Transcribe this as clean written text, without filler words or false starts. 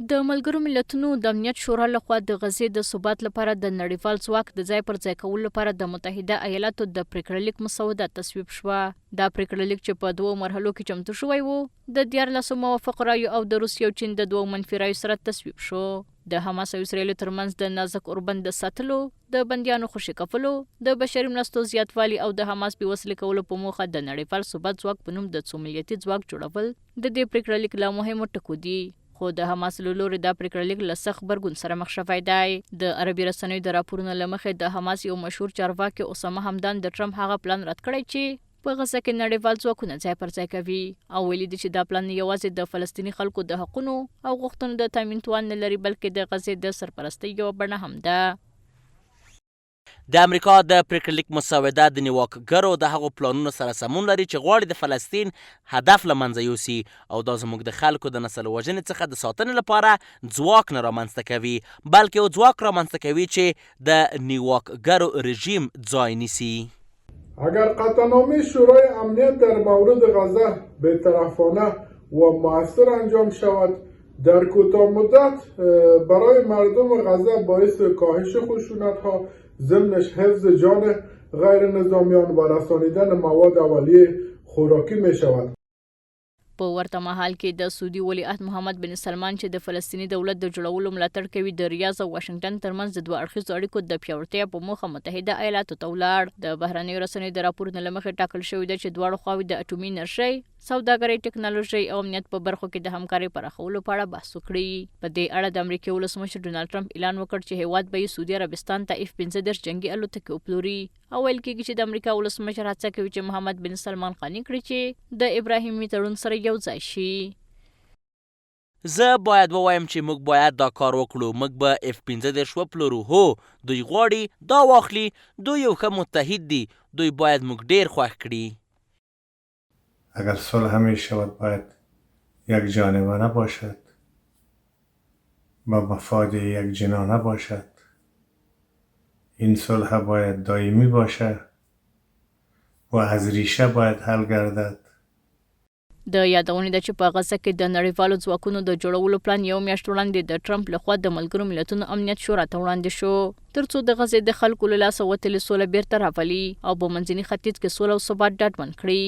د ملګرو ملتونو د امنیت شورا لخوا د غزې د ثبات لپاره د نړیوال ځواک د ځای پر ځای کولو لپاره د متحده ایالاتو د پریکړه لیک مسوده تصویب شوه. دا پریکړه لیک چې په 2 مرحلو کې چمتو شوی و، د 14 موافق رایو او د روسیې او چین د 2 منفي رایو سره تصویب شو. د حماس او اسرائیل ترمنځ د نازک اوربند د ساتلو، د بندیانو خوشي کولو، د بشري مرستو زیاتوالي او د حماس بې وسلې کولو په موخه د نړیوال ثبات ځواک په نوم د څو ملیتي ځواک جوړول د دې پریکړه لیک له مهمو ټکو دي. خو د حماس له لوري دا پریکړه لیک له سخت غبرګون سره مخ شوی دی. د عربي رسنیو د راپورونو له مخې د حماس یو مشهور چارواکي اسامه همدان د ټرمپ هغه پلان رد کړی چې په غزه کې نړیوال ځواکونه ځای پر ځای کوي، او ویلي دي چې دا پلان یوازې د فلسطیني خلکو د حقونو او غوښتنو د تامین توان نه لري، بلکې د غزې د سرپرستۍ یوه بڼه هم ده. د امریکا د پریکړه لیک مسوده د نیواکګرو د هغو پلانونو سره سمون لري چې غواړي د فلسطین هدف له منځه یوسي، او دا زموږ د خلکو د نسل وژنې څخه د ساتنې لپاره ځواک نه رامنځته کوي، بلکې یو ځواک رامنځته کوي چې د نیواکګرو رژیم ځای نیسي. اگر قطعنامه شورای امنیت در مورد غزه بی‌طرفانه و مؤثر انجام شود، در کوتاه مدت برای مردم غزه باعث کاهش خشونت‌ها، ضمنش حفظ جان غیر نظامیان و رسانیدن مواد اولیه خوراکی می شود. په ورته مهال کې د سعودي ولیعهد محمد بن سلمان چې د فلسطیني دولت د جوړولو ملاتړ کوي، د ریاض او واشنگټن ترمنځ د 2 اړخیزو اړیکو د پیاوړتیا په موخه متحده ایالاتو ته ولاړ. د بهرنیو رسنیو د راپورونو له مخې ټاکل شوی ده چې دواړو خواوې د اټومي انرژۍ، سوداګرۍ، ټکنالوژۍ او امنیت په برخو کې د همکارۍ پراخولو په اړه بحث وکړي. په دې اړه د امریکا ولسمشر ډونالډ ټرمپ اعلان وکړ چې هیواد به سعودي عربستان ته F-15 جنگي الوتکې وپلوري، او ویل کېږي چې د امریکا ولسمشر هڅه کوي چې محمد بن سلمان قانع کړي چې د ابراهیمي تړون سره یو ځای شي. زه باید ووایم چې موږ باید دا کار وکړو. موږ به F-15 وپلورو. هو، دوی غواړي دا واخلي. دوی یو ښه متحد دي. دوی باید موږ ډیر خوښ کړي. اگر صلح می شود باید یک جانبه نباشد، با مفاد یک جنانه باشد. این صلح باید دائمی باشد و از ریشه باید حل گردد. د یادونې ده چې په غزه کې د نړیوالو ځواکونو د جوړولو پلان یو میاشت وړاندې د ټرمپ لخوا د ملګرو ملتونو امنیت شورا ته وړاندې شو، ترڅو د غزې د خلکو له لاسه وتلې سوله بیرته راولي او په منځني ختیځ کې سوله او ثبات ډاډمن کړي.